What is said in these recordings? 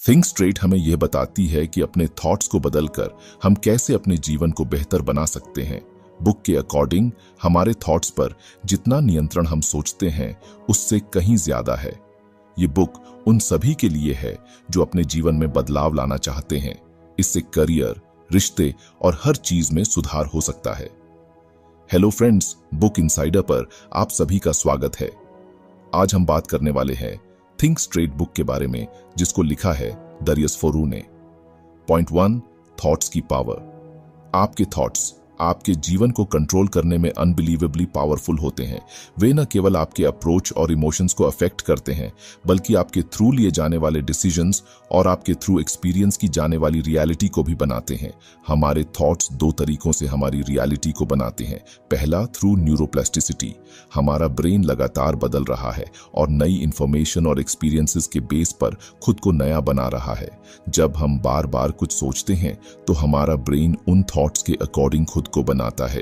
Think straight हमें यह बताती है कि अपने थॉट्स को बदलकर हम कैसे अपने जीवन को बेहतर बना सकते हैं। बुक के अकॉर्डिंग हमारे थॉट्स पर जितना नियंत्रण हम सोचते हैं उससे कहीं ज्यादा है। ये बुक उन सभी के लिए है जो अपने जीवन में बदलाव लाना चाहते हैं। इससे करियर, रिश्ते और हर चीज में सुधार हो सकता है। हेलो फ्रेंड्स, बुक इनसाइडर पर आप सभी का स्वागत है। आज हम बात करने वाले हैं थिंक स्ट्रेट बुक के बारे में, जिसको लिखा है दरियस फोरू ने। पॉइंट 1, थॉट्स की पावर। आपके थॉट्स आपके जीवन को कंट्रोल करने में अनबिलीवेबली पावरफुल होते हैं। वे न केवल आपके अप्रोच और इमोशंस को अफेक्ट करते हैं, बल्कि आपके थ्रू लिए जाने वाले डिसीजंस और आपके थ्रू एक्सपीरियंस की जाने वाली रियलिटी को भी बनाते हैं। हमारे थॉट्स दो तरीकों से हमारी रियलिटी को बनाते हैं। पहला, थ्रू न्यूरोप्लास्टिसिटी। हमारा ब्रेन लगातार बदल रहा है और नई इंफॉर्मेशन और एक्सपीरियंसेस के बेस पर खुद को नया बना रहा है। जब हम बार बार कुछ सोचते हैं तो हमारा ब्रेन उन थॉट्स के अकॉर्डिंग खुद को बनाता है।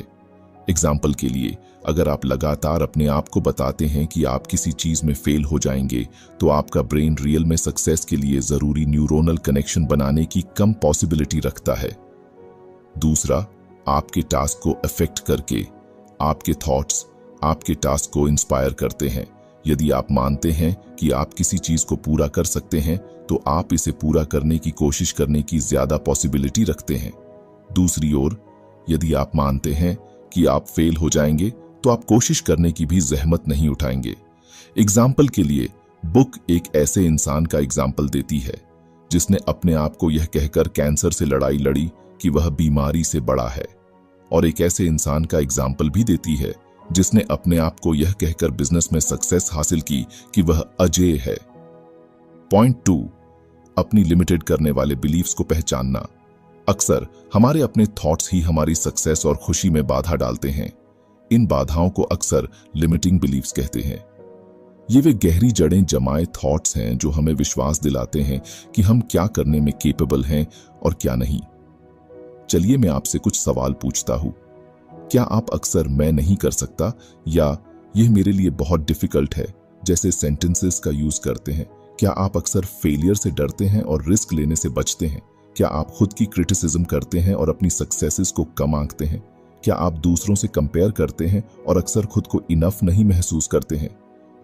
एग्जाम्पल के लिए, अगर आप लगातार अपने आप को बताते हैं कि आप किसी चीज में फेल हो जाएंगे, तो आपका ब्रेन रियल में सक्सेस के लिए जरूरी न्यूरोनल कनेक्शन बनाने की कम पॉसिबिलिटी रखता है। दूसरा, आपके टास्क को अफेक्ट करके आपके थॉट्स आपके टास्क को इंस्पायर करते हैं। यदि आप मानते हैं कि आप किसी चीज को पूरा कर सकते हैं, तो आप इसे पूरा करने की कोशिश करने की ज्यादा पॉसिबिलिटी रखते हैं। दूसरी ओर, यदि आप मानते हैं कि आप फेल हो जाएंगे, तो आप कोशिश करने की भी जहमत नहीं उठाएंगे। एग्जाम्पल के लिए, बुक एक ऐसे इंसान का एग्जाम्पल देती है जिसने अपने आप को यह कहकर कैंसर से लड़ाई लड़ी कि वह बीमारी से बड़ा है, और एक ऐसे इंसान का एग्जाम्पल भी देती है जिसने अपने आप को यह कहकर बिजनेस में सक्सेस हासिल की कि वह अजेय है। पॉइंट 2, अपनी लिमिटेड करने वाले बिलीफ्स को पहचानना। अक्सर हमारे अपने थॉट्स ही हमारी सक्सेस और खुशी में बाधा डालते हैं। इन बाधाओं को अक्सर लिमिटिंग बिलीफ्स कहते हैं। ये वे गहरी जड़ें जमाए थॉट्स हैं जो हमें विश्वास दिलाते हैं कि हम क्या करने में केपेबल हैं और क्या नहीं। चलिए मैं आपसे कुछ सवाल पूछता हूं। क्या आप अक्सर मैं नहीं कर सकता या यह मेरे लिए बहुत डिफिकल्ट है जैसे सेंटेंसेस का यूज करते हैं? क्या आप अक्सर फेलियर से डरते हैं और रिस्क लेने से बचते हैं? क्या आप खुद की क्रिटिसिज्म करते हैं और अपनी सक्सेसेस को कम आंकते हैं? क्या आप दूसरों से कंपेयर करते हैं और अक्सर खुद को इनफ नहीं महसूस करते हैं?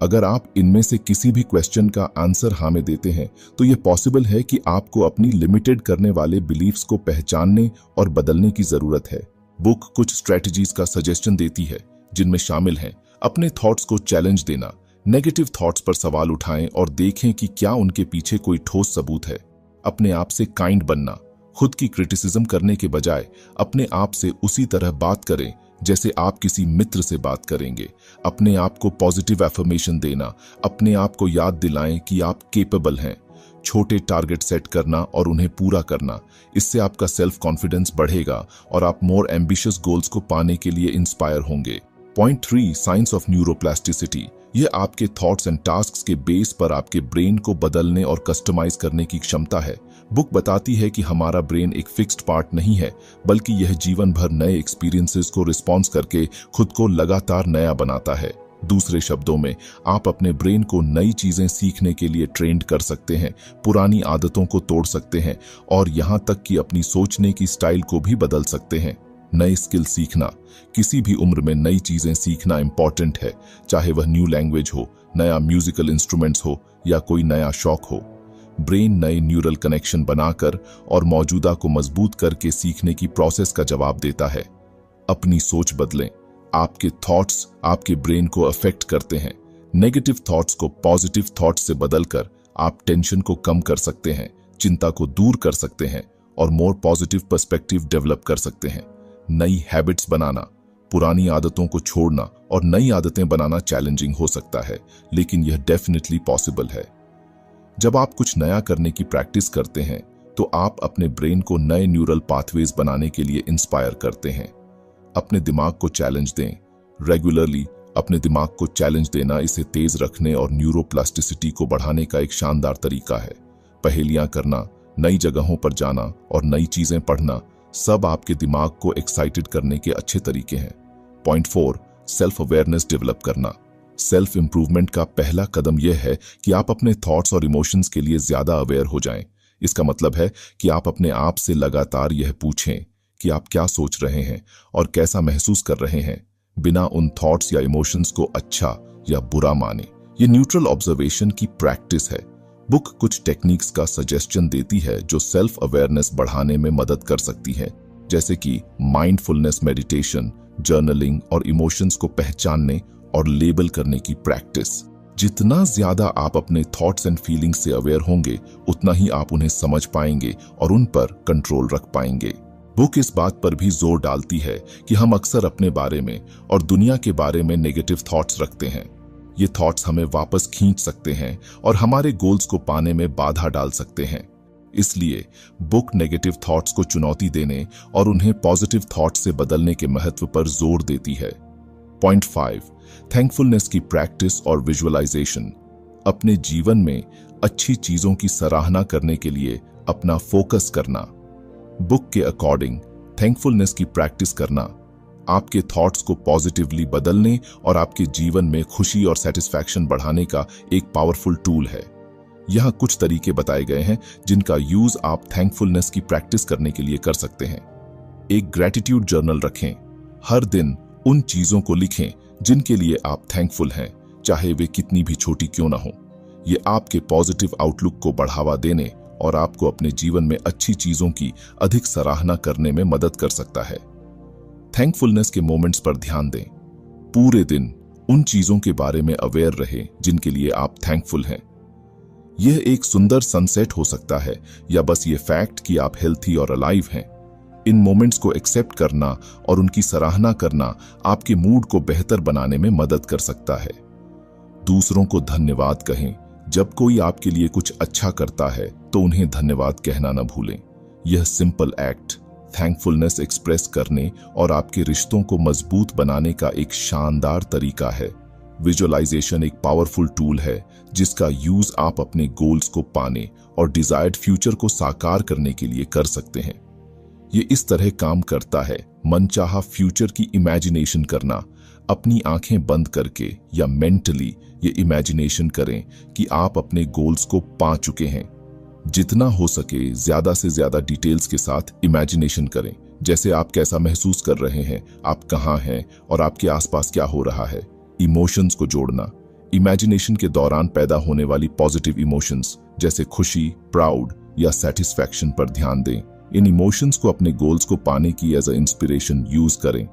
अगर आप इनमें से किसी भी क्वेश्चन का आंसर हाँ में देते हैं, तो यह पॉसिबल है कि आपको अपनी लिमिटेड करने वाले बिलीफ्स को पहचानने और बदलने की जरूरत है। बुक कुछ स्ट्रेटजीज का सजेशन देती है, जिनमें शामिल हैं अपने थॉट्स को चैलेंज देना, नेगेटिव थॉट्स पर सवाल उठाएं और देखें कि क्या उनके पीछे कोई ठोस सबूत है। अपने आप से काइंड बनना, खुद की क्रिटिसिज्म करने के बजाय अपने आप से उसी तरह बात करें जैसे आप किसी मित्र से बात करेंगे। अपने आप को पॉजिटिव एफर्मेशन देना, अपने आप को याद दिलाएं कि आप केपेबल हैं। छोटे टारगेट सेट करना और उन्हें पूरा करना, इससे आपका सेल्फ कॉन्फिडेंस बढ़ेगा और आप मोर एम्बिशियस गोल्स को पाने के लिए इंस्पायर होंगे। Point 3, science of neuroplasticity. यह आपके थॉट्स एंड टास्क्स के बेस पर आपके ब्रेन को बदलने और कस्टमाइज करने की क्षमता है। बुक बताती है कि हमारा ब्रेन एक फिक्स्ड पार्ट नहीं है, बल्कि यह जीवन भर नए एक्सपीरियंसेस को रिस्पॉन्स करके खुद को लगातार नया बनाता है। दूसरे शब्दों में, आप अपने ब्रेन को नई चीजें सीखने के लिए ट्रेंड कर सकते हैं, पुरानी आदतों को तोड़ सकते हैं और यहां तक कि अपनी सोचने की स्टाइल को भी बदल सकते हैं। नए स्किल सीखना, किसी भी उम्र में नई चीजें सीखना इंपॉर्टेंट है, चाहे वह न्यू लैंग्वेज हो, नया म्यूजिकल इंस्ट्रूमेंट्स हो या कोई नया शौक हो। ब्रेन नए न्यूरल कनेक्शन बनाकर और मौजूदा को मजबूत करके सीखने की प्रोसेस का जवाब देता है। अपनी सोच बदलें। आपके थॉट्स आपके ब्रेन को अफेक्ट करते हैं। नेगेटिव थॉट्स को पॉजिटिव थॉट्स से बदलकर आप टेंशन को कम कर सकते हैं, चिंता को दूर कर सकते हैं और मोर पॉजिटिव पर्सपेक्टिव डेवलप कर सकते हैं। नई हैबिट्स बनाना, पुरानी आदतों को छोड़ना और नई आदतें बनाना चैलेंजिंग हो सकता है, लेकिन यह डेफिनेटली पॉसिबल है। जब आप कुछ नया करने की प्रैक्टिस करते हैं, तो आप अपने ब्रेन को नए न्यूरल पाथवेज बनाने के लिए इंस्पायर करते हैं। अपने दिमाग को चैलेंज दें। रेगुलरली अपने दिमाग को चैलेंज देना इसे तेज रखने और न्यूरोप्लास्टिसिटी को बढ़ाने का एक शानदार तरीका है। पहेलियां करना, नई जगहों पर जाना और नई चीजें पढ़ना सब आपके दिमाग को एक्साइटेड करने के अच्छे तरीके हैं। पॉइंट 4, सेल्फ अवेयरनेस डेवलप करना। सेल्फ इंप्रूवमेंट का पहला कदम यह है कि आप अपने थॉट्स और इमोशंस के लिए ज्यादा अवेयर हो जाएं। इसका मतलब है कि आप अपने आप से लगातार यह पूछें कि आप क्या सोच रहे हैं और कैसा महसूस कर रहे हैं, बिना उन थॉट्स या इमोशंस को अच्छा या बुरा माने। ये न्यूट्रल ऑब्जर्वेशन की प्रैक्टिस है। बुक कुछ टेक्निक्स का सजेशन देती है जो सेल्फ अवेयरनेस बढ़ाने में मदद कर सकती है, जैसे कि माइंडफुलनेस मेडिटेशन, जर्नलिंग और इमोशंस को पहचानने और लेबल करने की प्रैक्टिस। जितना ज्यादा आप अपने थॉट्स एंड फीलिंग्स से अवेयर होंगे, उतना ही आप उन्हें समझ पाएंगे और उन पर कंट्रोल रख पाएंगे। बुक इस बात पर भी जोर डालती है कि हम अक्सर अपने बारे में और दुनिया के बारे में नेगेटिव थॉट्स रखते हैं। ये थॉट्स हमें वापस खींच सकते हैं और हमारे गोल्स को पाने में बाधा डाल सकते हैं। इसलिए बुक नेगेटिव थॉट्स को चुनौती देने और उन्हें पॉजिटिव थॉट्स से बदलने के महत्व पर जोर देती है। पॉइंट 5, थैंकफुलनेस की प्रैक्टिस और विजुअलाइजेशन। अपने जीवन में अच्छी चीजों की सराहना करने के लिए अपना फोकस करना। बुक के अकॉर्डिंग थैंकफुलनेस की प्रैक्टिस करना आपके थॉट्स को पॉजिटिवली बदलने और आपके जीवन में खुशी और सेटिस्फैक्शन बढ़ाने का एक पावरफुल टूल है। यहाँ कुछ तरीके बताए गए हैं जिनका यूज आप थैंकफुलनेस की प्रैक्टिस करने के लिए कर सकते हैं। एक ग्रैटिट्यूड जर्नल रखें। हर दिन उन चीजों को लिखें जिनके लिए आप थैंकफुल हैं, चाहे वे कितनी भी छोटी क्यों ना हो। ये आपके पॉजिटिव आउटलुक को बढ़ावा देने और आपको अपने जीवन में अच्छी चीजों की अधिक सराहना करने में मदद कर सकता है। थैंकफुलनेस के मोमेंट्स पर ध्यान दें। पूरे दिन उन चीजों के बारे में अवेयर रहें जिनके लिए आप थैंकफुल हैं। यह एक सुंदर सनसेट हो सकता है या बस ये फैक्ट कि आप हेल्थी और अलाइव हैं। इन मोमेंट्स को एक्सेप्ट करना और उनकी सराहना करना आपके मूड को बेहतर बनाने में मदद कर सकता है। दूसरों को धन्यवाद कहें। जब कोई आपके लिए कुछ अच्छा करता है तो उन्हें धन्यवाद कहना न भूलें। यह सिंपल एक्ट थैंकफुलनेस एक्सप्रेस करने और आपके रिश्तों को मजबूत बनाने का एक शानदार तरीका है। विजुअलाइजेशन एक पावरफुल टूल है जिसका यूज आप अपने गोल्स को पाने और डिजायर्ड फ्यूचर को साकार करने के लिए कर सकते हैं। ये इस तरह काम करता है, मनचाहा फ्यूचर की इमेजिनेशन करना। अपनी आंखें बंद करके या मेंटली ये इमेजिनेशन करें कि आप अपने गोल्स को पा चुके हैं। जितना हो सके ज्यादा से ज्यादा डिटेल्स के साथ इमेजिनेशन करें, जैसे आप कैसा महसूस कर रहे हैं, आप कहां हैं और आपके आसपास क्या हो रहा है। इमोशंस को जोड़ना। इमेजिनेशन के दौरान पैदा होने वाली पॉजिटिव इमोशंस जैसे खुशी, प्राउड या सेटिस्फैक्शन पर ध्यान दें। इन इमोशंस को अपने गोल्स को पाने की एज अ इंस्पिरेशन यूज करें।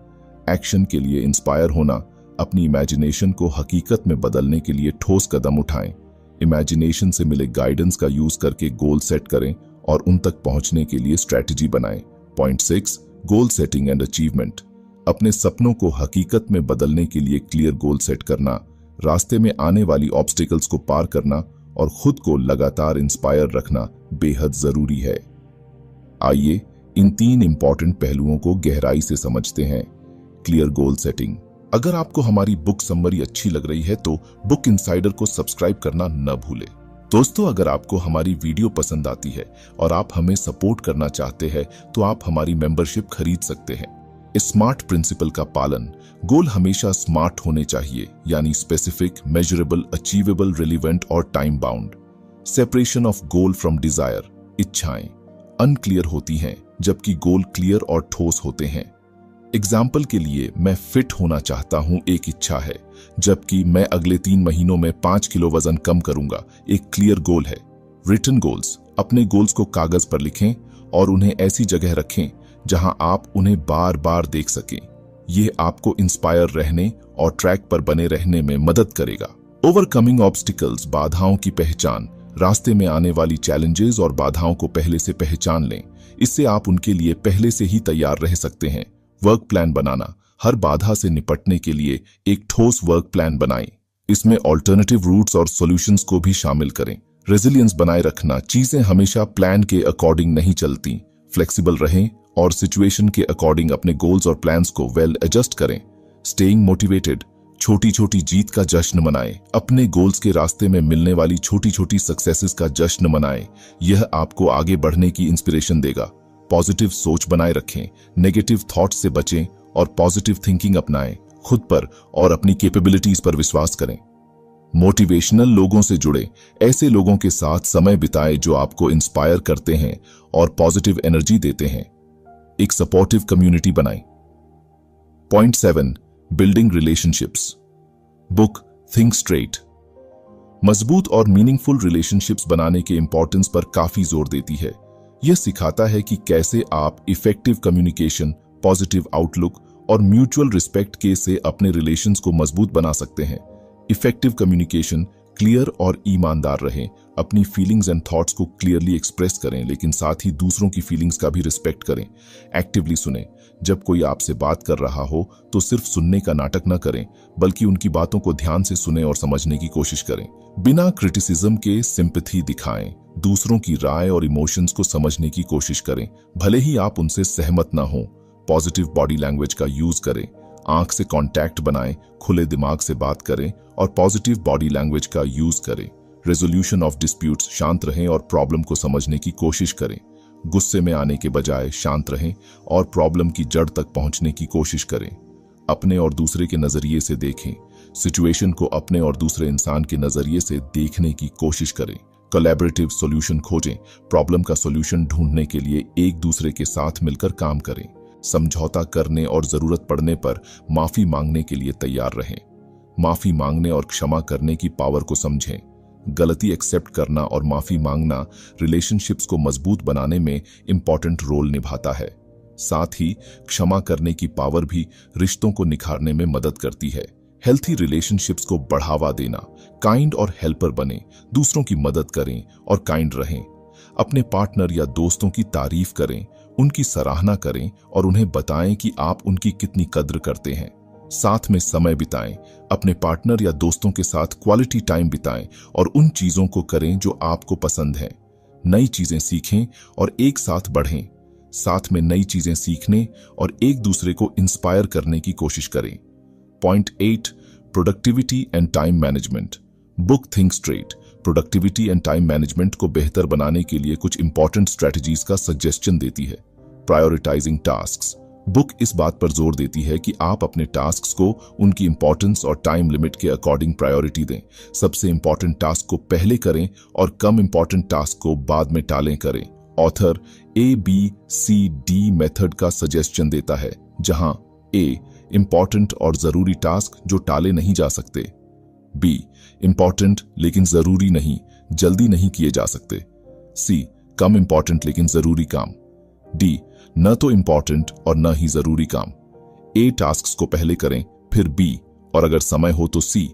एक्शन के लिए इंस्पायर होना। अपनी इमेजिनेशन को हकीकत में बदलने के लिए ठोस कदम उठाएं। इमेजिनेशन से मिले गाइडेंस का यूज करके गोल सेट करें और उन तक पहुंचने के लिए स्ट्रेटजी बनाएं। Point 6, goal setting and achievement. अपने सपनों को हकीकत में बदलने के लिए क्लियर गोल सेट करना, रास्ते में आने वाली ऑब्स्टिकल्स को पार करना और खुद को लगातार इंस्पायर रखना बेहद जरूरी है। आइए इन 3 इंपॉर्टेंट पहलुओं को गहराई से समझते हैं। Clear goal setting. अगर आपको हमारी बुक समरी अच्छी लग रही है तो बुक इनसाइडर को सब्सक्राइब करना न भूलें। दोस्तों, अगर आपको हमारी वीडियो पसंद आती है और आप हमें सपोर्ट करना चाहते हैं तो आप हमारी मेंबरशिप खरीद सकते हैं। स्मार्ट प्रिंसिपल का पालन। गोल हमेशा स्मार्ट होने चाहिए, यानी स्पेसिफिक, मेजरेबल, अचीवेबल, रिलेवेंट और time bound. Separation of goal from Dzire. इच्छाएं अनक्लियर होती हैं जबकि गोल क्लियर और ठोस होते हैं। एग्जाम्पल के लिए, मैं फिट होना चाहता हूं एक इच्छा है, जबकि मैं अगले 3 महीनों में 5 किलो वजन कम करूंगा एक क्लियर गोल है। Written goals. अपने गोल्स को कागज पर लिखें और उन्हें ऐसी जगह रखें जहां आप उन्हें बार बार देख सकें। यह आपको इंस्पायर रहने और ट्रैक पर बने रहने में मदद करेगा। Overcoming obstacles. बाधाओं की पहचान। रास्ते में आने वाली चैलेंजेस और बाधाओं को पहले से पहचान लें, इससे आप उनके लिए पहले से ही तैयार रह सकते हैं। वर्क प्लान बनाना। हर बाधा से निपटने के लिए एक ठोस वर्क प्लान बनाएं। इसमें ऑल्टरनेटिव रूट्स और सॉल्यूशंस को भी शामिल करें। रेजिलियंस बनाए रखना। चीजें हमेशा प्लान के अकॉर्डिंग नहीं चलती। फ्लेक्सिबल रहें और सिचुएशन के अकॉर्डिंग अपने गोल्स और प्लान्स को वेल एडजस्ट करें। Staying motivated. छोटी छोटी जीत का जश्न मनाएं। अपने गोल्स के रास्ते में मिलने वाली छोटी छोटी सक्सेसेस का जश्न मनाएं। यह आपको आगे बढ़ने की इंस्पिरेशन देगा। पॉजिटिव सोच बनाए रखें। नेगेटिव थॉट्स से बचें और पॉजिटिव थिंकिंग अपनाएं। खुद पर और अपनी कैपेबिलिटीज पर विश्वास करें। मोटिवेशनल लोगों से जुड़े, ऐसे लोगों के साथ समय बिताएं जो आपको इंस्पायर करते हैं और पॉजिटिव एनर्जी देते हैं। एक सपोर्टिव कम्युनिटी बनाएं। Point 7, building relationships. Book think straight मजबूत और मीनिंगफुल रिलेशनशिप्स बनाने के इंपॉर्टेंस पर काफी जोर देती है। यह सिखाता है कि कैसे आप इफेक्टिव कम्युनिकेशन, पॉजिटिव आउटलुक और म्यूचुअल रिस्पेक्ट के से अपने रिलेशंस को मजबूत बना सकते हैं। इफेक्टिव कम्युनिकेशन, क्लियर और ईमानदार रहें, अपनी फीलिंग्स एंड थॉट्स को क्लियरली एक्सप्रेस करें, लेकिन साथ ही दूसरों की फीलिंग्स का भी रिस्पेक्ट करें। एक्टिवली सुनें, जब कोई आपसे बात कर रहा हो तो सिर्फ सुनने का नाटक न करें, बल्कि उनकी बातों को ध्यान से सुनें और समझने की कोशिश करें। बिना क्रिटिसिज्म के सिंपैथी दिखाएं, दूसरों की राय और इमोशंस को समझने की कोशिश करें, भले ही आप उनसे सहमत ना हो। पॉजिटिव बॉडी लैंग्वेज का यूज करें, आंख से कांटेक्ट बनाएं, खुले दिमाग से बात करें और पॉजिटिव बॉडी लैंग्वेज का यूज करें। रेजोल्यूशन ऑफ डिस्प्यूट्स, शांत रहें और प्रॉब्लम को समझने की कोशिश करें। गुस्से में आने के बजाय शांत रहें और प्रॉब्लम की जड़ तक पहुंचने की कोशिश करें। अपने और दूसरे के नजरिए से देखें, सिचुएशन को अपने और दूसरे इंसान के नजरिए से देखने की कोशिश करें। कोलैबोरेटिव सॉल्यूशन खोजें, प्रॉब्लम का सॉल्यूशन ढूंढने के लिए एक दूसरे के साथ मिलकर काम करें। समझौता करने और जरूरत पड़ने पर माफी मांगने के लिए तैयार रहें। माफी मांगने और क्षमा करने की पावर को समझें। गलती एक्सेप्ट करना और माफी मांगना रिलेशनशिप्स को मजबूत बनाने में इंपॉर्टेंट रोल निभाता है। साथ ही क्षमा करने की पावर भी रिश्तों को निखारने में मदद करती है। हेल्थी रिलेशनशिप्स को बढ़ावा देना, काइंड और हेल्पर बने, दूसरों की मदद करें और काइंड रहें। अपने पार्टनर या दोस्तों की तारीफ करें, उनकी सराहना करें और उन्हें बताएं कि आप उनकी कितनी कद्र करते हैं। साथ में समय बिताएं, अपने पार्टनर या दोस्तों के साथ क्वालिटी टाइम बिताएं और उन चीजों को करें जो आपको पसंद है। नई चीजें सीखें और एक साथ बढ़ें। साथ में नई चीजें सीखने और एक दूसरे को इंस्पायर करने की कोशिश करें। Point 8, productivity and time management. Book think straight productivity and time management को बेहतर बनाने के लिए कुछ इंपॉर्टेंट स्ट्रेटजीज का सजेशन देती है। Prioritising tasks. बुक इस बात पर जोर देती है कि आप अपने टास्क्स को उनकी इंपॉर्टेंस और टाइम लिमिट के अकॉर्डिंग प्रायोरिटी दें। सबसे इंपॉर्टेंट टास्क को पहले करें और कम इंपॉर्टेंट टास्क को बाद में टालें करें। ऑथर ABCD मेथड का सजेशन देता है, जहां A इंपॉर्टेंट और जरूरी टास्क जो टाले नहीं जा सकते, B इंपॉर्टेंट लेकिन जरूरी नहीं, जल्दी नहीं किए जा सकते, C कम इंपॉर्टेंट लेकिन जरूरी काम, D न तो इंपॉर्टेंट और न ही जरूरी काम। A टास्क्स को पहले करें, फिर B और अगर समय हो तो C।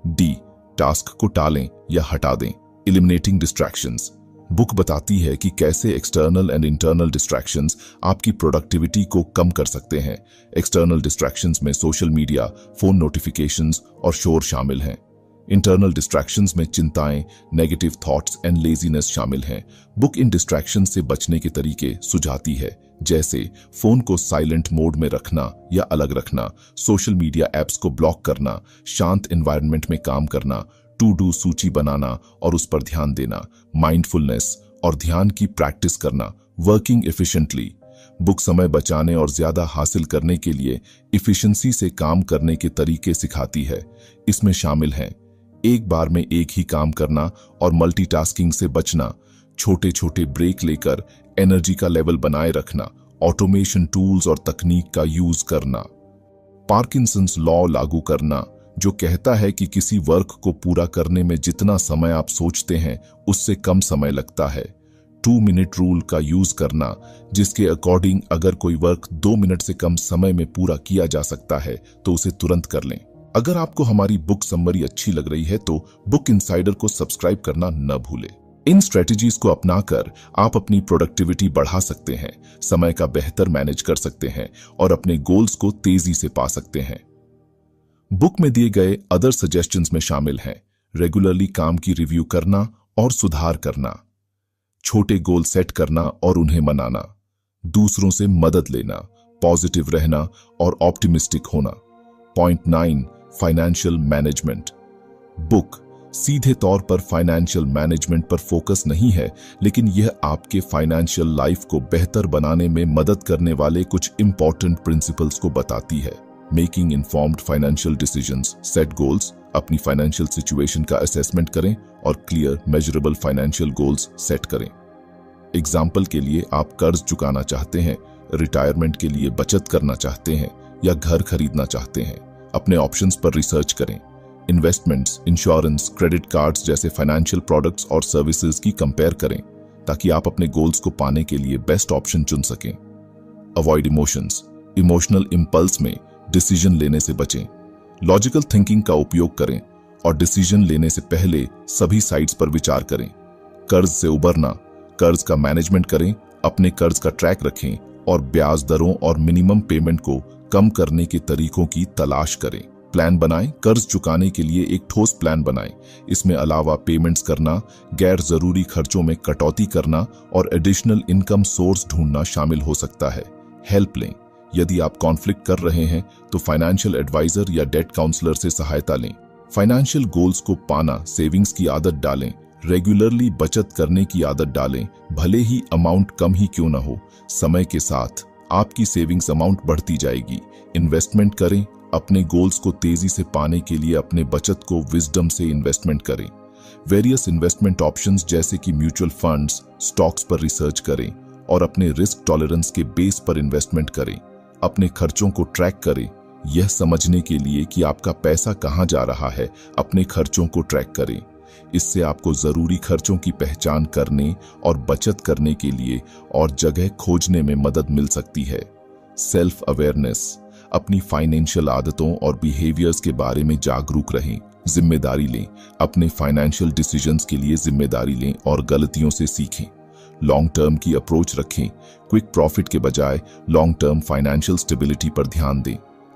D टास्क को टालें या हटा दें। Eliminating distractions. बुक बताती है कि कैसे एक्सटर्नल एंड इंटरनल डिस्ट्रैक्शंस आपकी प्रोडक्टिविटी को कम कर सकते हैं। एक्सटर्नल डिस्ट्रैक्शंस में सोशल मीडिया, फोन नोटिफिकेशंस और शोर शामिल हैं। इंटरनल डिस्ट्रैक्शंस में चिंताएं, नेगेटिव थॉट्स एंड लेजीनेस शामिल हैं। बुक इन डिस्ट्रैक्शंस से बचने के तरीके सुझाती है, जैसे फोन को साइलेंट मोड में रखना या अलग रखना, सोशल मीडिया एप्स को ब्लॉक करना, शांत एनवायरनमेंट में काम करना, टू डू सूची बनाना और उस पर ध्यान देना, माइंडफुलनेस और ध्यान की प्रैक्टिस करना, वर्किंग एफिशिएंटली। बुक समय बचाने और ज्यादा हासिल करने के लिए इफिशिएंसी से काम करने के तरीके सिखाती है। इसमें शामिल हैं एक बार में एक ही काम करना और मल्टीटास्किंग से बचना, छोटे छोटे ब्रेक लेकर एनर्जी का लेवल बनाए रखना, ऑटोमेशन टूल्स और तकनीक का यूज करना, पार्किंसंस लॉ लागू करना जो कहता है कि किसी वर्क को पूरा करने में जितना समय आप सोचते हैं उससे कम समय लगता है। 2 मिनट रूल का यूज करना, जिसके अकॉर्डिंग अगर कोई वर्क 2 मिनट से कम समय में पूरा किया जा सकता है तो उसे तुरंत कर लें। अगर आपको हमारी बुक समरी अच्छी लग रही है तो बुक इनसाइडर को सब्सक्राइब करना न भूलें। इन स्ट्रेटजीज को अपनाकर आप अपनी प्रोडक्टिविटी बढ़ा सकते हैं, समय का बेहतर मैनेज कर सकते हैं और अपने गोल्स को तेजी से पा सकते हैं। बुक में दिए गए अदर सजेशंस में शामिल हैं रेगुलरली काम की रिव्यू करना और सुधार करना, छोटे गोल सेट करना और उन्हें मनाना, दूसरों से मदद लेना, पॉजिटिव रहना और ऑप्टिमिस्टिक होना। Point 9, financial management. बुक सीधे तौर पर फाइनेंशियल मैनेजमेंट पर फोकस नहीं है, लेकिन यह आपके फाइनेंशियल लाइफ को बेहतर बनाने में मदद करने वाले कुछ इंपॉर्टेंट प्रिंसिपल्स को बताती है। Making informed financial decisions, set goals, अपनी फाइनेंशियल सिचुएशन का असेसमेंट करें और clear measurable financial goals set करें। एग्जाम्पल के लिए, आप कर्ज चुकाना चाहते हैं, रिटायरमेंट के लिए बचत करना चाहते हैं या घर खरीदना चाहते हैं। अपने ऑप्शंस पर रिसर्च करें। इन्वेस्टमेंट्स, इंश्योरेंस, क्रेडिट कार्ड्स जैसे फाइनेंशियल प्रोडक्ट्स और सर्विसेज की कंपेयर करें ताकि आप अपने गोल्स को पाने के लिए बेस्ट ऑप्शन चुन सकें। अवॉइड इमोशंस, इमोशनल इंपल्स में डिसीजन लेने से बचें। लॉजिकल थिंकिंग का उपयोग करें और डिसीजन लेने से पहले सभी साइड्स पर विचार करें। कर्ज से उबरना, कर्ज का मैनेजमेंट करें, अपने कर्ज का ट्रैक रखें और ब्याज दरों और मिनिमम पेमेंट को कम करने के तरीकों की तलाश करें। प्लान बनाएं, कर्ज चुकाने के लिए एक ठोस प्लान बनाएं। इसमें अलावा पेमेंट्स करना, गैर जरूरी खर्चों में कटौती करना और एडिशनल इनकम सोर्स ढूंढना शामिल हो सकता है। हेल्प लें। यदि आप कॉन्फ्लिक्ट कर रहे हैं तो फाइनेंशियल एडवाइजर या डेट काउंसलर से सहायता लें। फाइनेंशियल गोल्स को पाना, सेविंग्स की आदत डालें, रेगुलरली बचत करने की आदत डालें, भले ही अमाउंट कम ही क्यों ना हो। समय के साथ आपकी सेविंग्स अमाउंट बढ़ती जाएगी। इन्वेस्टमेंट करें, अपने गोल्स को तेजी से पाने के लिए अपने बचत को विजडम से इन्वेस्टमेंट करें। वेरियस इन्वेस्टमेंट ऑप्शंस जैसे कि म्यूचुअल फंड्स, स्टॉक्स पर रिसर्च करें और अपने रिस्क टॉलरेंस के बेस पर इन्वेस्टमेंट करें। अपने खर्चों को ट्रैक करें, यह समझने के लिए कि आपका पैसा कहां जा रहा है। अपने खर्चों को ट्रैक करें। इससे आपको जरूरी खर्चों की पहचान करने और बचत करने के लिए और जगह खोजने में मदद मिल सकती है। सेल्फ अवेयरनेस, अपनी फाइनेंशियल आदतों और बिहेवियर्स के बारे में जागरूक रहें। जिम्मेदारी लें, अपने फाइनेंशियल डिसीजंस के लिए जिम्मेदारी लें और गलतियों से सीखें। लॉन्ग टर्म की अप्रोच रखें, क्विक प्रॉफिट के बजाय लॉन्ग टर्म फाइनेंशियल स्टेबिलिटी पर ध्यान दें।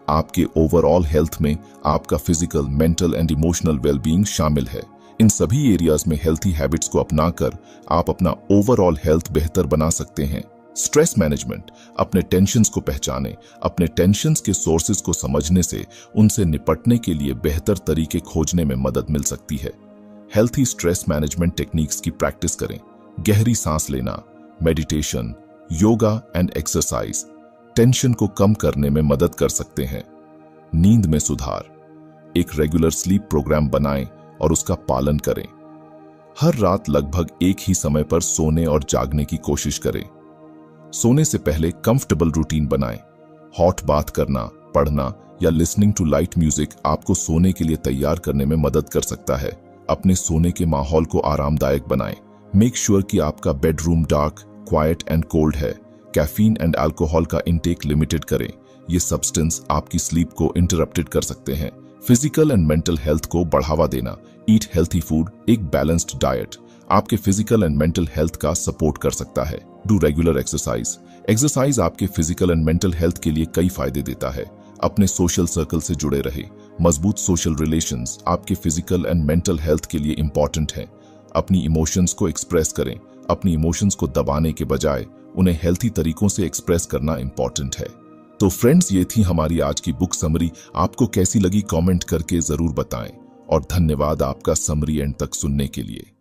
आपके ओवरऑल हेल्थ में आपका physical, mental and emotional wellbeing शामिल है। इन सभी एरियाज में हेल्थी हैबिट्स को अपनाकर आप अपना ओवरऑल हेल्थ बेहतर बना सकते हैं। स्ट्रेस मैनेजमेंट, अपने टेंशन्स को पहचानें। अपने टेंशन्स के सोर्सेज को समझने से उनसे निपटने के लिए बेहतर तरीके खोजने में मदद मिल सकती है। हेल्थी स्ट्रेस मैनेजमेंट टेक्निक्स की प्रैक्टिस करें। गहरी सांस लेना, meditation, yoga and exercise tension को कम करने में मदद कर सकते हैं। नींद में सुधार, एक रेगुलर स्लीप प्रोग्राम बनाएं और उसका पालन करें। हर रात लगभग एक ही समय पर सोने और जागने की कोशिश करें। सोने से पहले कंफर्टेबल रूटीन बनाएं। हॉट बाथ करना, पढ़ना या लिसनिंग टू लाइट म्यूजिक आपको सोने के लिए तैयार करने में मदद कर सकता है। अपने सोने के माहौल को आरामदायक बनाएं। मेक श्योर कि आपका bedroom dark, quiet and cold है। कैफीन एंड अल्कोहल का इंटेक लिमिटेड करें। ये सब्सटेंस आपकी स्लीप को इंटरप्टेड कर सकते हैं। फिजिकल एंड मेंटल हेल्थ को बढ़ावा देना। ईट हेल्थी फूड, एक बैलेंस्ड डाइट आपके फिजिकल एंड मेंटल हेल्थ का सपोर्ट कर सकता है। Do regular exercise. एक्सरसाइज आपके फिजिकल एंड मेंटल हेल्थ के लिए कई फायदे देता है। अपने सोशल सर्कल से जुड़े रहे। मजबूत सोशल रिलेशंस आपके फिजिकल एंड मेंटल हेल्थ के लिए इंपॉर्टेंट है। अपनी इमोशंस को एक्सप्रेस करें। अपनी इमोशंस को दबाने के बजाय उन्हें हेल्थी तरीकों से एक्सप्रेस करना इंपॉर्टेंट है। तो फ्रेंड्स, ये थी हमारी आज की बुक समरी। आपको कैसी लगी कमेंट करके जरूर बताएं और धन्यवाद आपका समरी एंड तक सुनने के लिए।